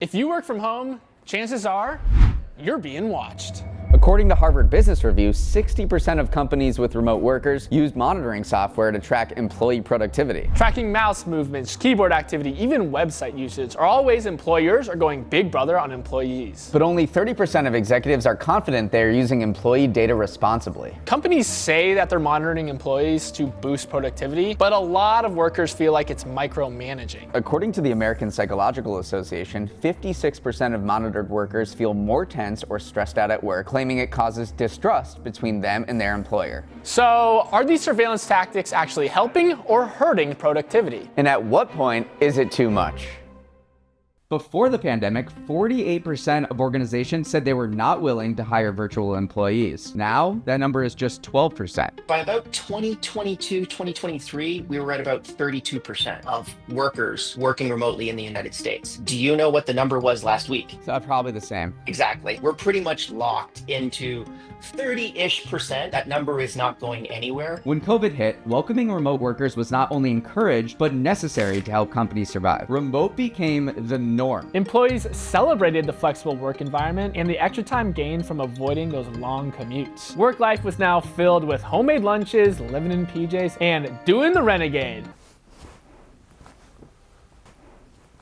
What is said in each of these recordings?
If you work from home, chances are you're being watched. According to Harvard Business Review, 60% of companies with remote workers use monitoring software to track employee productivity. Tracking mouse movements, keyboard activity, even website usage are all ways employers are going big brother on employees. But only 30% of executives are confident they are using employee data responsibly. Companies say that they're monitoring employees to boost productivity, but a lot of workers feel like it's micromanaging. According to the American Psychological Association, 56% of monitored workers feel more tense or stressed out at work, claiming it causes distrust between them and their employer. So, are these surveillance tactics actually helping or hurting productivity? And at what point is it too much? Before the pandemic, 48% of organizations said they were not willing to hire virtual employees. Now, that number is just 12%. By about 2022, 2023, we were at about 32% of workers working remotely in the United States. Do you know what the number was last week? So probably the same. Exactly. We're pretty much locked into 30-ish%. That number is not going anywhere. When COVID hit, welcoming remote workers was not only encouraged, but necessary to help companies survive. Remote became the norm. Employees celebrated the flexible work environment and the extra time gained from avoiding those long commutes. Work life was now filled with homemade lunches, living in PJs, and doing the renegade.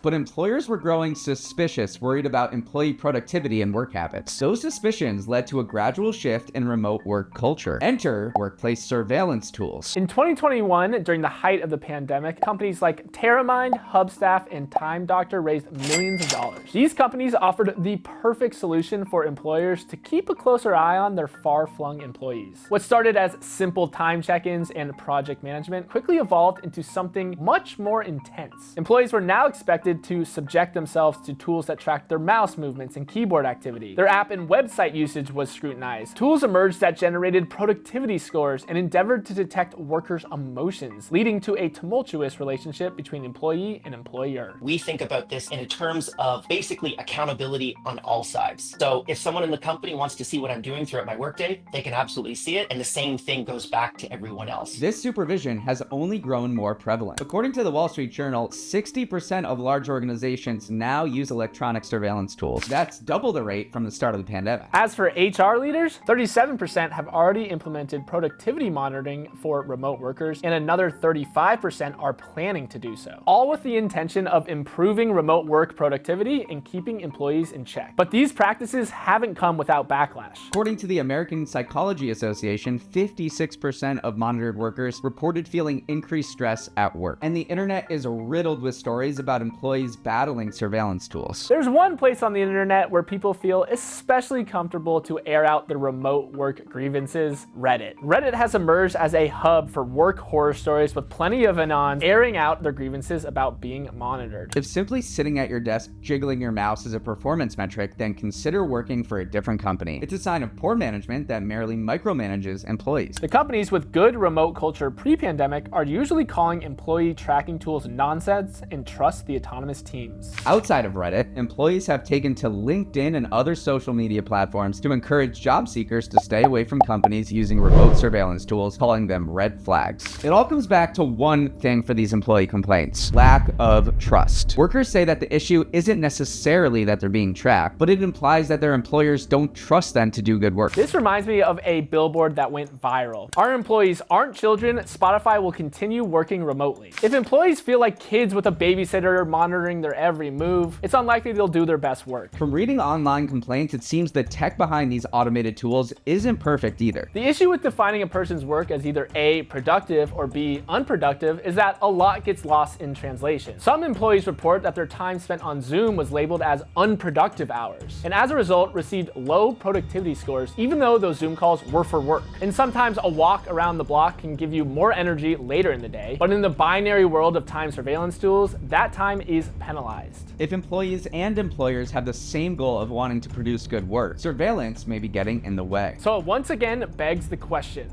But employers were growing suspicious, worried about employee productivity and work habits. Those suspicions led to a gradual shift in remote work culture. Enter workplace surveillance tools. In 2021, during the height of the pandemic, companies like Terramind, Hubstaff, and Time Doctor raised millions of dollars. These companies offered the perfect solution for employers to keep a closer eye on their far-flung employees. What started as simple time check-ins and project management quickly evolved into something much more intense. Employees were now expected to subject themselves to tools that tracked their mouse movements and keyboard activity. Their app and website usage was scrutinized. Tools emerged that generated productivity scores and endeavored to detect workers' emotions, leading to a tumultuous relationship between employee and employer. We think about this in terms of basically accountability on all sides. So if someone in the company wants to see what I'm doing throughout my workday, they can absolutely see it. And the same thing goes back to everyone else. This supervision has only grown more prevalent. According to the Wall Street Journal, 60% of large organizations now use electronic surveillance tools. That's double the rate from the start of the pandemic. As for HR leaders, 37% have already implemented productivity monitoring for remote workers, and another 35% are planning to do so, all with the intention of improving remote work productivity and keeping employees in check. But these practices haven't come without backlash. According to the American Psychology Association, 56% of monitored workers reported feeling increased stress at work. And the internet is riddled with stories about employees battling surveillance tools. There's one place on the internet where people feel especially comfortable to air out their remote work grievances: Reddit. Reddit has emerged as a hub for work horror stories, with plenty of anons airing out their grievances about being monitored. If simply sitting at your desk jiggling your mouse is a performance metric, then consider working for a different company. It's a sign of poor management that merely micromanages employees. The companies with good remote culture pre-pandemic are usually calling employee tracking tools nonsense and trust the autonomous teams. Outside of Reddit, employees have taken to LinkedIn and other social media platforms to encourage job seekers to stay away from companies using remote surveillance tools, calling them red flags. It all comes back to one thing for these employee complaints: lack of trust. Workers say that the issue isn't necessarily that they're being tracked, but it implies that their employers don't trust them to do good work. This reminds me of a billboard that went viral. Our employees aren't children. Spotify will continue working remotely. If employees feel like kids with a babysitter monitoring their every move, it's unlikely they'll do their best work. From reading online complaints, it seems the tech behind these automated tools isn't perfect either. The issue with defining a person's work as either A, productive, or B, unproductive is that a lot gets lost in translation. Some employees report that their time spent on Zoom was labeled as unproductive hours, and as a result received low productivity scores even though those Zoom calls were for work. And sometimes a walk around the block can give you more energy later in the day, but in the binary world of time surveillance tools, that time is penalized. If employees and employers have the same goal of wanting to produce good work, surveillance may be getting in the way. So it once again begs the question: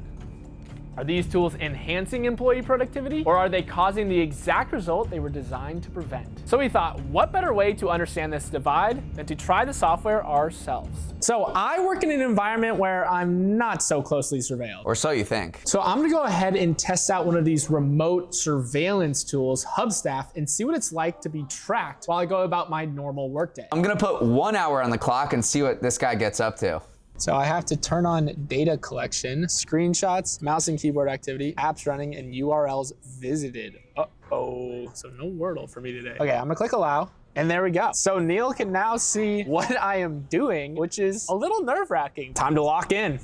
Are these tools enhancing employee productivity, or are they causing the exact result they were designed to prevent? So we thought, what better way to understand this divide than to try the software ourselves? So I work in an environment where I'm not so closely surveilled. Or so you think. So I'm gonna go ahead and test out one of these remote surveillance tools, Hubstaff, and see what it's like to be tracked while I go about my normal workday. I'm gonna put 1 hour on the clock and see what this guy gets up to. So I have to turn on data collection, screenshots, mouse and keyboard activity, apps running, and URLs visited. Uh-oh, so no Wordle for me today. Okay, I'm gonna click allow. And there we go. So Neal can now see what I am doing, which is a little nerve-wracking. Time to lock in.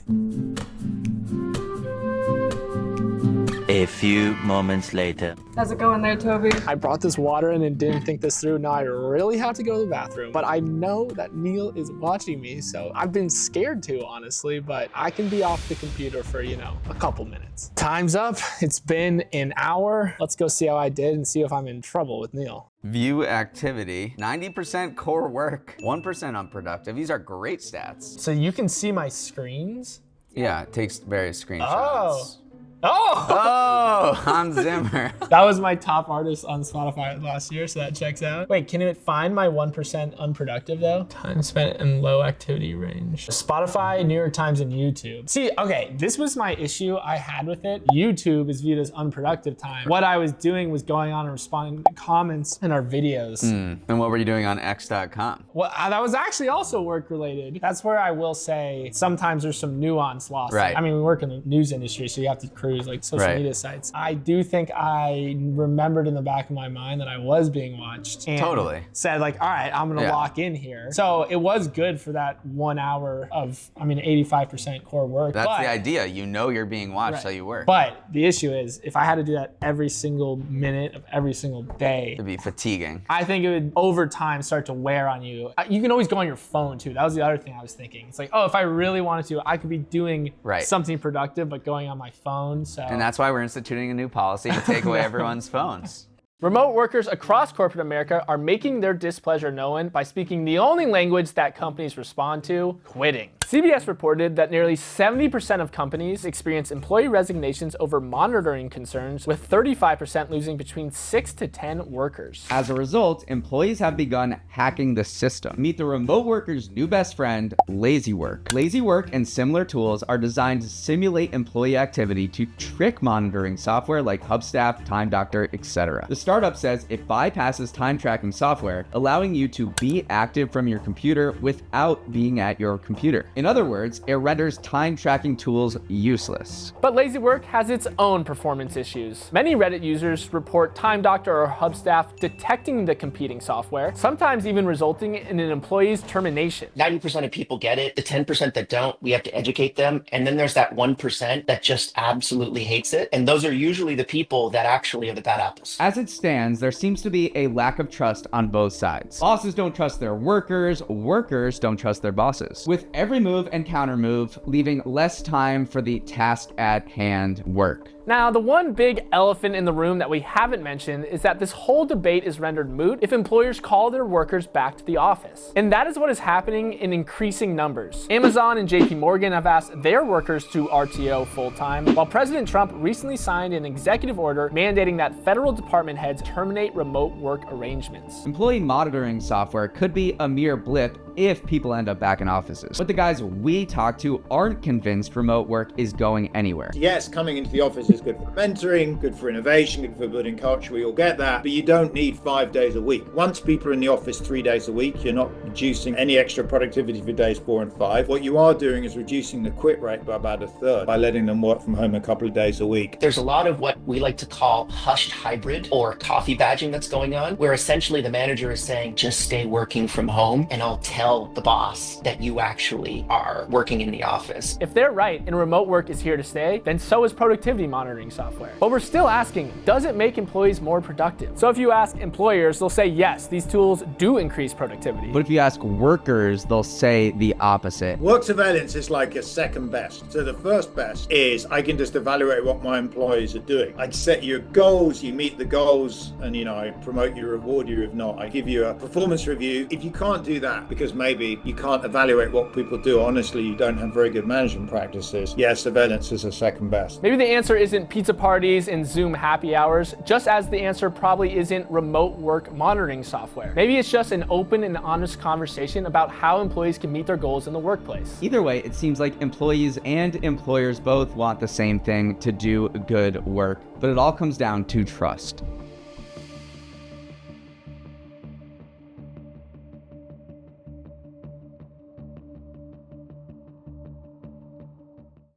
A few moments later. How's it going there, Toby? I brought this water in and didn't think this through. Now I really have to go to the bathroom. But I know that Neal is watching me, so I've been scared to, honestly, but I can be off the computer for, a couple minutes. Time's up. It's been an hour. Let's go see how I did and see if I'm in trouble with Neal. View activity, 90% core work, 1% unproductive. These are great stats. So you can see my screens? Yeah, it takes various screenshots. Oh, Oh, Hans Zimmer. that was my top artist on Spotify last year, so that checks out. Wait, can it find my 1% unproductive though? Time spent in low activity range. Spotify, New York Times, and YouTube. See, okay, this was my issue I had with it. YouTube is viewed as unproductive time. What I was doing was going on and responding to comments in our videos. And what were you doing on X.com? Well, that was actually also work related. That's where I will say sometimes there's some nuance lost. Right. I mean, we work in the news industry, so you have to cruise like social media sites. I do think I remembered in the back of my mind that I was being watched. And Totally. said like, all right, I'm gonna lock in here. So it was good for that 1 hour of, 85% core work. That's the idea. You know you're being watched, so you work. But the issue is, if I had to do that every single minute of every single day, It'd be fatiguing. I think it would over time start to wear on you. You can always go on your phone too. That was the other thing I was thinking. It's like, oh, if I really wanted to, I could be doing something productive, but going on my phone. So. And that's why we're instituting a new policy to take away everyone's phones. Remote workers across corporate America are making their displeasure known by speaking the only language that companies respond to, quitting. CBS reported that nearly 70% of companies experience employee resignations over monitoring concerns, with 35% losing between 6 to 10 workers. As a result, employees have begun hacking the system. Meet the remote worker's new best friend, Lazy Work. Lazy Work and similar tools are designed to simulate employee activity to trick monitoring software like Hubstaff, Time Doctor, etc. The startup says it bypasses time tracking software, allowing you to be active from your computer without being at your computer. In other words, it renders time tracking tools useless. But Lazy Work has its own performance issues. Many Reddit users report Time Doctor or Hubstaff detecting the competing software, sometimes even resulting in an employee's termination. 90% of people get it. The 10% that don't, we have to educate them. And then there's that 1% that just absolutely hates it. And those are usually the people that actually are the bad apples. As it stands, there seems to be a lack of trust on both sides. Bosses don't trust their workers, workers don't trust their bosses. With every move and counter move, leaving less time for the task at hand work. Now, the one big elephant in the room that we haven't mentioned is that this whole debate is rendered moot if employers call their workers back to the office. And that is what is happening in increasing numbers. Amazon and JP Morgan have asked their workers to RTO full-time, while President Trump recently signed an executive order mandating that federal department heads terminate remote work arrangements. Employee monitoring software could be a mere blip if people end up back in offices. But the guys we talk to aren't convinced remote work is going anywhere. Yes, coming into the office is good for mentoring, good for innovation, good for building culture. We all get that, but you don't need 5 days a week. Once people are in the office 3 days a week, you're not reducing any extra productivity for days 4 and 5. What you are doing is reducing the quit rate by about a third by letting them work from home a couple of days a week. There's a lot of what we like to call hushed hybrid or coffee badging that's going on, where essentially the manager is saying, just stay working from home and I'll tell the boss that you actually are working in the office. If they're right and remote work is here to stay, then so is productivity monitoring. monitoring software. But we're still asking, does it make employees more productive? So if you ask employers, they'll say yes, these tools do increase productivity. But if you ask workers, they'll say the opposite. Work surveillance is like a second best. So the first best is I can just evaluate what my employees are doing. I set your goals, you meet the goals, and I promote you, reward you if not. I give you a performance review. If you can't do that because maybe you can't evaluate what people do, honestly, you don't have very good management practices, yeah, surveillance is a second best. Maybe the answer isn't pizza parties and Zoom happy hours, just as the answer probably isn't remote work monitoring software. Maybe it's just an open and honest conversation about how employees can meet their goals in the workplace. Either way, it seems like employees and employers both want the same thing, to do good work, but it all comes down to trust.